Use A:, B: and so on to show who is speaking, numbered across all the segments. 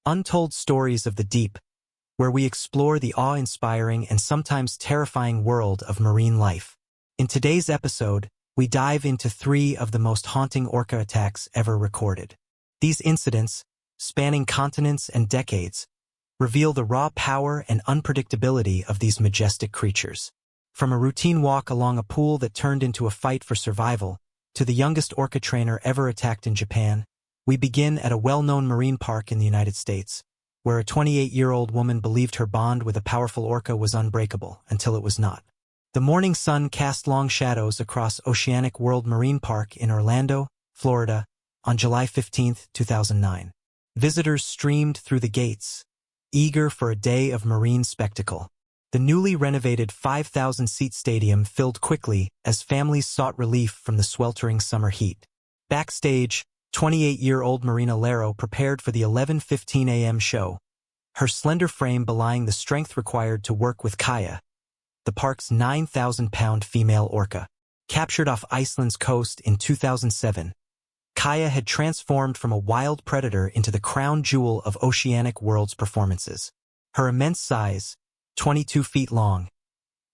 A: Untold Stories of the Deep, where we explore the awe-inspiring and sometimes terrifying world of marine life. In today's episode, we dive into 3 of the most haunting orca attacks ever recorded. These incidents, spanning continents and decades, reveal the raw power and unpredictability of these majestic creatures. From a routine walk along a pool that turned into a fight for survival, to the youngest orca trainer ever attacked in Japan, we begin at a well-known marine park in the United States, where a 28-year-old woman believed her bond with a powerful orca was unbreakable until it was not. The morning sun cast long shadows across Oceanic World Marine Park in Orlando, Florida, on July 15, 2009. Visitors streamed through the gates, eager for a day of marine spectacle. The newly renovated 5,000-seat stadium filled quickly as families sought relief from the sweltering summer heat. Backstage, 28-year-old Marina Lero prepared for the 11:15 a.m. show, her slender frame belying the strength required to work with Kaya, the park's 9,000-pound female orca. Captured off Iceland's coast in 2007, Kaya had transformed from a wild predator into the crown jewel of Oceanic World's performances. Her immense size, 22 feet long,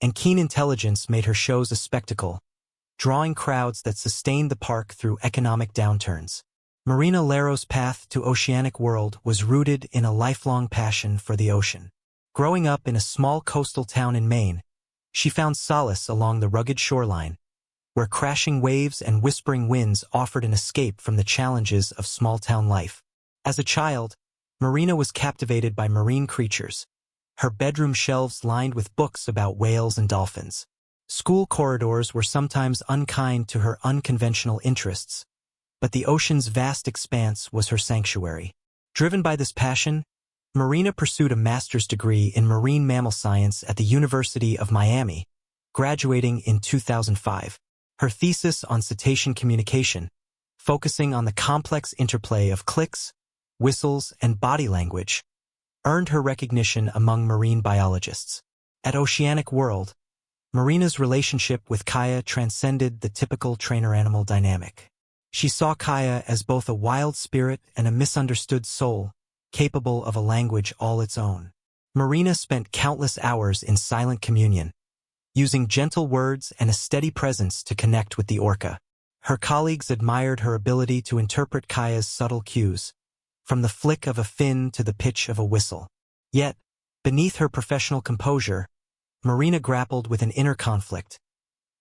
A: and keen intelligence made her shows a spectacle, drawing crowds that sustained the park through economic downturns. Marina Lero's path to Oceanic World was rooted in a lifelong passion for the ocean. Growing up in a small coastal town in Maine, she found solace along the rugged shoreline, where crashing waves and whispering winds offered an escape from the challenges of small-town life. As a child, Marina was captivated by marine creatures, her bedroom shelves lined with books about whales and dolphins. School corridors were sometimes unkind to her unconventional interests, but the ocean's vast expanse was her sanctuary. Driven by this passion, Marina pursued a master's degree in marine mammal science at the University of Miami, graduating in 2005. Her thesis on cetacean communication, focusing on the complex interplay of clicks, whistles, and body language, earned her recognition among marine biologists. At Oceanic World, Marina's relationship with Kaya transcended the typical trainer-animal dynamic. She saw Kaya as both a wild spirit and a misunderstood soul, capable of a language all its own. Marina spent countless hours in silent communion, using gentle words and a steady presence to connect with the orca. Her colleagues admired her ability to interpret Kaya's subtle cues, from the flick of a fin to the pitch of a whistle. Yet, beneath her professional composure, Marina grappled with an inner conflict,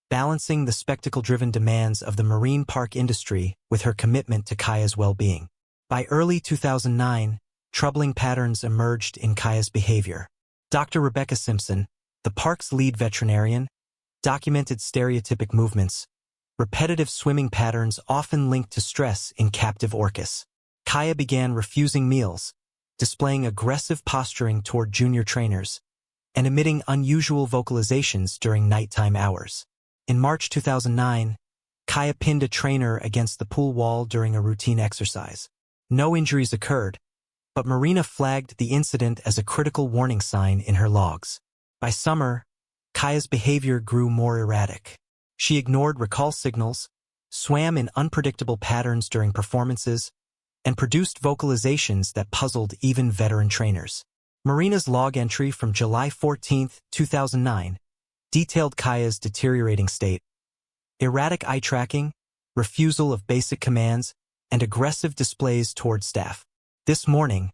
A: balancing the spectacle-driven demands of the marine park industry with her commitment to Kaya's well-being. By early 2009, troubling patterns emerged in Kaya's behavior. Dr. Rebecca Simpson, the park's lead veterinarian, documented stereotypic movements, repetitive swimming patterns often linked to stress in captive orcas. Kaya began refusing meals, displaying aggressive posturing toward junior trainers, and emitting unusual vocalizations during nighttime hours. In March 2009, Kaya pinned a trainer against the pool wall during a routine exercise. No injuries occurred, but Marina flagged the incident as a critical warning sign in her logs. By summer, Kaya's behavior grew more erratic. She ignored recall signals, swam in unpredictable patterns during performances, and produced vocalizations that puzzled even veteran trainers. Marina's log entry from July 14, 2009, detailed Kaya's deteriorating state: erratic eye tracking, refusal of basic commands, and aggressive displays toward staff. This morning,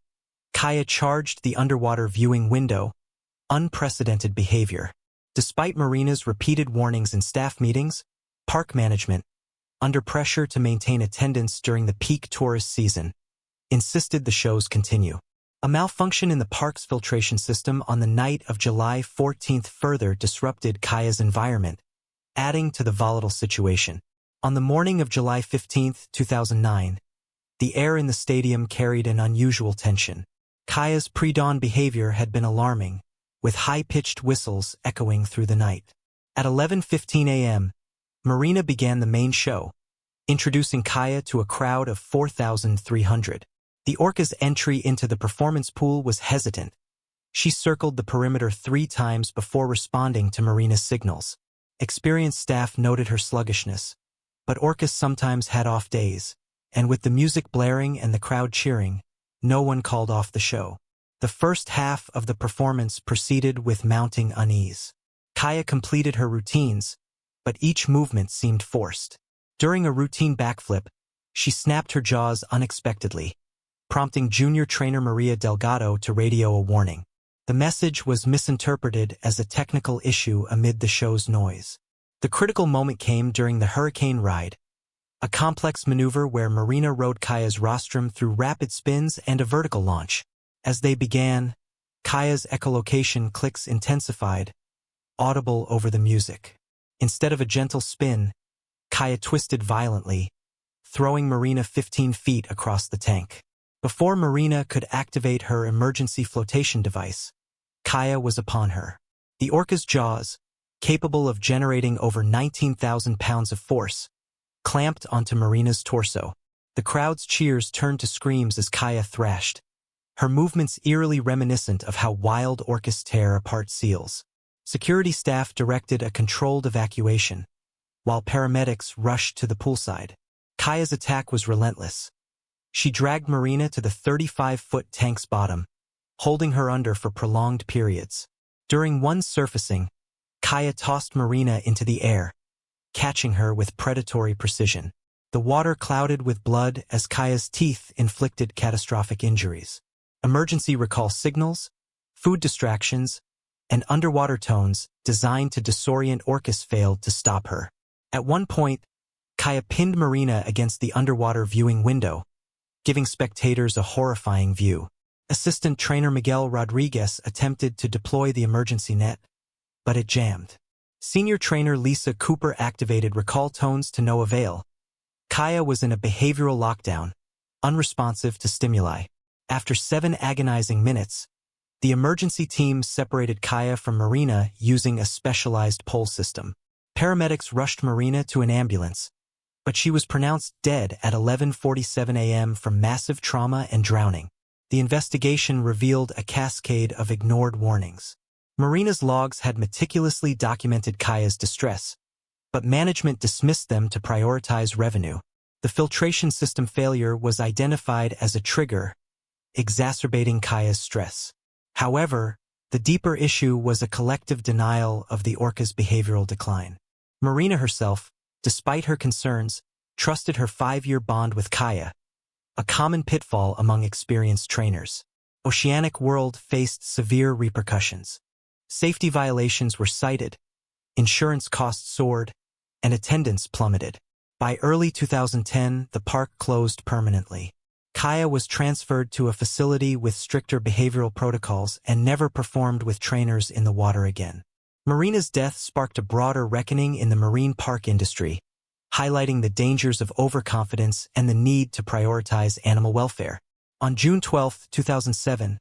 A: Kaya charged the underwater viewing window, unprecedented behavior. Despite Marina's repeated warnings in staff meetings, park management, under pressure to maintain attendance during the peak tourist season, insisted the shows continue. A malfunction in the park's filtration system on the night of July 14 further disrupted Kaya's environment, adding to the volatile situation. On the morning of July 15, 2009, the air in the stadium carried an unusual tension. Kaya's pre-dawn behavior had been alarming, with high-pitched whistles echoing through the night. At 11:15 a.m., Marina began the main show, introducing Kaya to a crowd of 4,300. The orca's entry into the performance pool was hesitant. She circled the perimeter 3 times before responding to Marina's signals. Experienced staff noted her sluggishness, but orcas sometimes had off days, and with the music blaring and the crowd cheering, no one called off the show. The first half of the performance proceeded with mounting unease. Kaya completed her routines, but each movement seemed forced. During a routine backflip, she snapped her jaws unexpectedly, prompting junior trainer Maria Delgado to radio a warning. The message was misinterpreted as a technical issue amid the show's noise. The critical moment came during the Hurricane Ride, a complex maneuver where Marina rode Kaya's rostrum through rapid spins and a vertical launch. As they began, Kaya's echolocation clicks intensified, audible over the music. Instead of a gentle spin, Kaya twisted violently, throwing Marina 15 feet across the tank. Before Marina could activate her emergency flotation device, Kaya was upon her. The Orca's jaws, capable of generating over 19,000 pounds of force, clamped onto Marina's torso. The crowd's cheers turned to screams as Kaya thrashed, her movements eerily reminiscent of how wild orcas tear apart seals. Security staff directed a controlled evacuation, while paramedics rushed to the poolside. Kaya's attack was relentless. She dragged Marina to the 35-foot tank's bottom, holding her under for prolonged periods. During one surfacing, Kaya tossed Marina into the air, catching her with predatory precision. The water clouded with blood as Kaya's teeth inflicted catastrophic injuries. Emergency recall signals, food distractions, and underwater tones designed to disorient orcas failed to stop her. At one point, Kaya pinned Marina against the underwater viewing window, giving spectators a horrifying view. Assistant trainer Miguel Rodriguez attempted to deploy the emergency net, but it jammed. Senior trainer Lisa Cooper activated recall tones to no avail. Kaya was in a behavioral lockdown, unresponsive to stimuli. After 7 agonizing minutes, the emergency team separated Kaya from Marina using a specialized pole system. Paramedics rushed Marina to an ambulance, but she was pronounced dead at 11:47 a.m. from massive trauma and drowning. The investigation revealed a cascade of ignored warnings. Marina's logs had meticulously documented Kaya's distress, but management dismissed them to prioritize revenue. The filtration system failure was identified as a trigger, exacerbating Kaya's stress. However, the deeper issue was a collective denial of the orca's behavioral decline. Marina herself, despite her concerns, trusted her 5-year bond with Kaya, a common pitfall among experienced trainers. Oceanic World faced severe repercussions. Safety violations were cited, insurance costs soared, and attendance plummeted. By early 2010, the park closed permanently. Kaya was transferred to a facility with stricter behavioral protocols and never performed with trainers in the water again. Marina's death sparked a broader reckoning in the marine park industry, highlighting the dangers of overconfidence and the need to prioritize animal welfare. On June 12, 2007,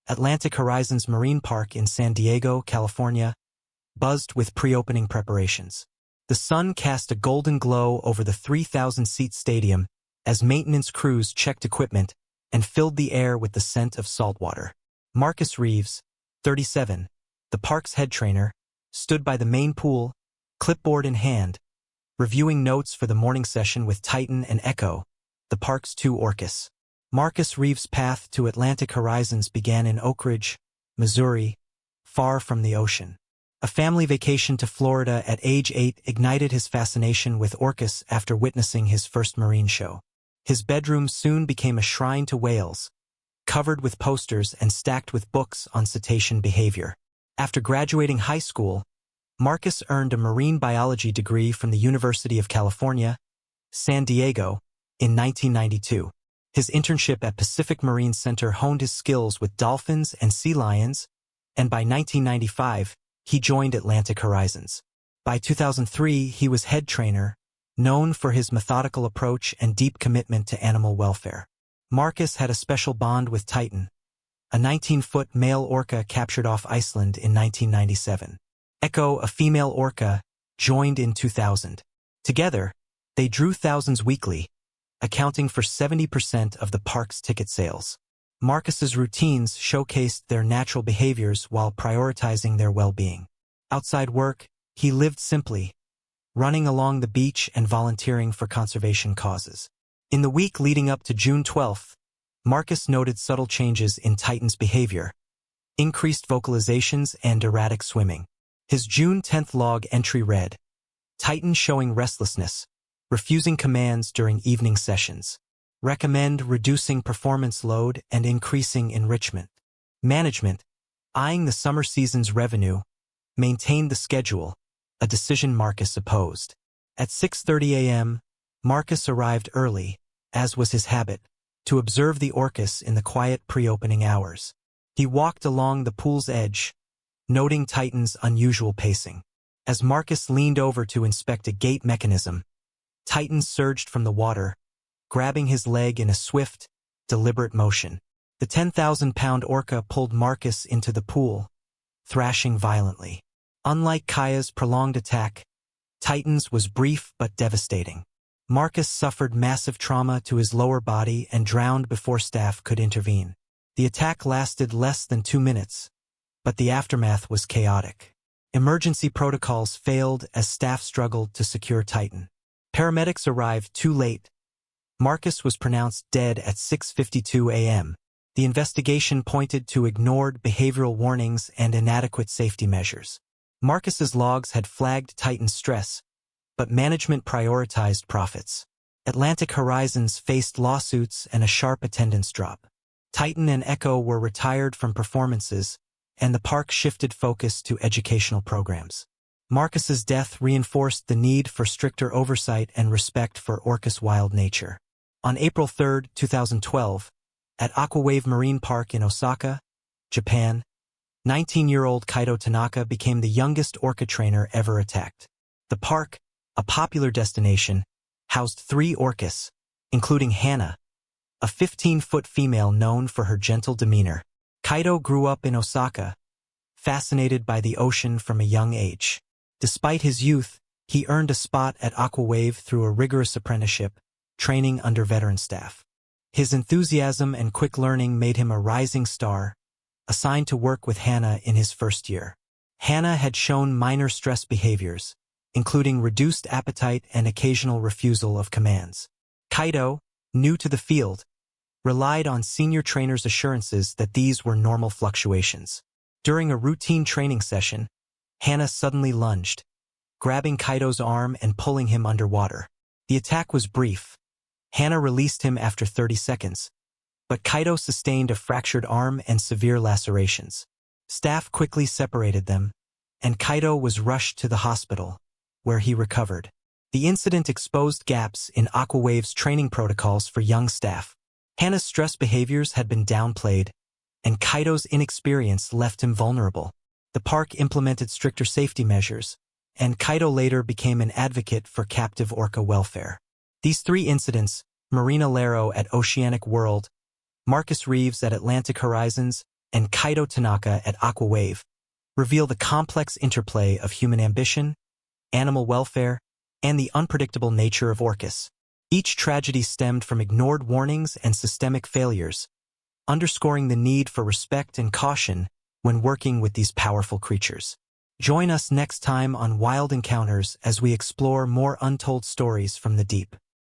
A: Atlantic Horizon's Marine Park in San Diego, California, buzzed with pre-opening preparations. The sun cast a golden glow over the 3,000-seat stadium as maintenance crews checked equipment and filled the air with the scent of saltwater. Marcus Reeves, 37, the park's head trainer, stood by the main pool, clipboard in hand, reviewing notes for the morning session with Titan and Echo, the park's 2 orcas. Marcus Reeves' path to Atlantic Horizons began in Oak Ridge, Missouri, far from the ocean. A family vacation to Florida at age 8 ignited his fascination with orcas after witnessing his first marine show. His bedroom soon became a shrine to whales, covered with posters and stacked with books on cetacean behavior. After graduating high school, Marcus earned a marine biology degree from the University of California, San Diego, in 1992. His internship at Pacific Marine Center honed his skills with dolphins and sea lions, and by 1995, he joined Atlantic Horizons. By 2003, he was head trainer, known for his methodical approach and deep commitment to animal welfare. Marcus had a special bond with Titan, a 19-foot male orca captured off Iceland in 1997. Echo, a female orca, joined in 2000. Together, they drew thousands weekly, accounting for 70% of the park's ticket sales. Marcus's routines showcased their natural behaviors while prioritizing their well-being. Outside work, he lived simply, running along the beach and volunteering for conservation causes. In the week leading up to June 12th, Marcus noted subtle changes in Titan's behavior, increased vocalizations and erratic swimming. His June 10th log entry read, Titan showing restlessness, refusing commands during evening sessions. Recommend reducing performance load and increasing enrichment. Management, eyeing the summer season's revenue, maintained the schedule, a decision Marcus opposed. At 6:30 a.m., Marcus arrived early, as was his habit, to observe the Orcas in the quiet pre-opening hours. He walked along the pool's edge, noting Titan's unusual pacing. As Marcus leaned over to inspect a gate mechanism, Titan surged from the water, grabbing his leg in a swift, deliberate motion. The 10,000-pound Orca pulled Marcus into the pool, thrashing violently. Unlike Kaya's prolonged attack, Titan's was brief but devastating. Marcus suffered massive trauma to his lower body and drowned before staff could intervene. The attack lasted less than 2 minutes, but the aftermath was chaotic. Emergency protocols failed as staff struggled to secure Titan. Paramedics arrived too late. Marcus was pronounced dead at 6:52 a.m. The investigation pointed to ignored behavioral warnings and inadequate safety measures. Marcus's logs had flagged Titan's stress, but management prioritized profits. Atlantic Horizons faced lawsuits and a sharp attendance drop. Titan and Echo were retired from performances, and the park shifted focus to educational programs. Marcus's death reinforced the need for stricter oversight and respect for Orca's wild nature. On April 3, 2012, at Aquawave Marine Park in Osaka, Japan, 19-year-old Kaido Tanaka became the youngest Orca trainer ever attacked. The park, a popular destination, housed 3 Orcas, including Hana, a 15-foot female known for her gentle demeanor. Kaido grew up in Osaka, fascinated by the ocean from a young age. Despite his youth, he earned a spot at Aquawave through a rigorous apprenticeship, training under veteran staff. His enthusiasm and quick learning made him a rising star, assigned to work with Hana in his first year. Hana had shown minor stress behaviors, including reduced appetite and occasional refusal of commands. Kaido, new to the field, relied on senior trainers' assurances that these were normal fluctuations. During a routine training session, Hana suddenly lunged, grabbing Kaido's arm and pulling him underwater. The attack was brief. Hana released him after 30 seconds, but Kaido sustained a fractured arm and severe lacerations. Staff quickly separated them, and Kaido was rushed to the hospital, where he recovered. The incident exposed gaps in Aquawave's training protocols for young staff. Hana's stress behaviors had been downplayed, and Kaido's inexperience left him vulnerable. The park implemented stricter safety measures, and Kaido later became an advocate for captive Orca welfare. These 3 incidents, Marina Lero at Oceanic World, Marcus Reeves at Atlantic Horizons, and Kaido Tanaka at Aquawave, reveal the complex interplay of human ambition, animal welfare, and the unpredictable nature of Orcas. Each tragedy stemmed from ignored warnings and systemic failures, underscoring the need for respect and caution when working with these powerful creatures. Join us next time on Wild Encounters as we explore more untold stories from the deep.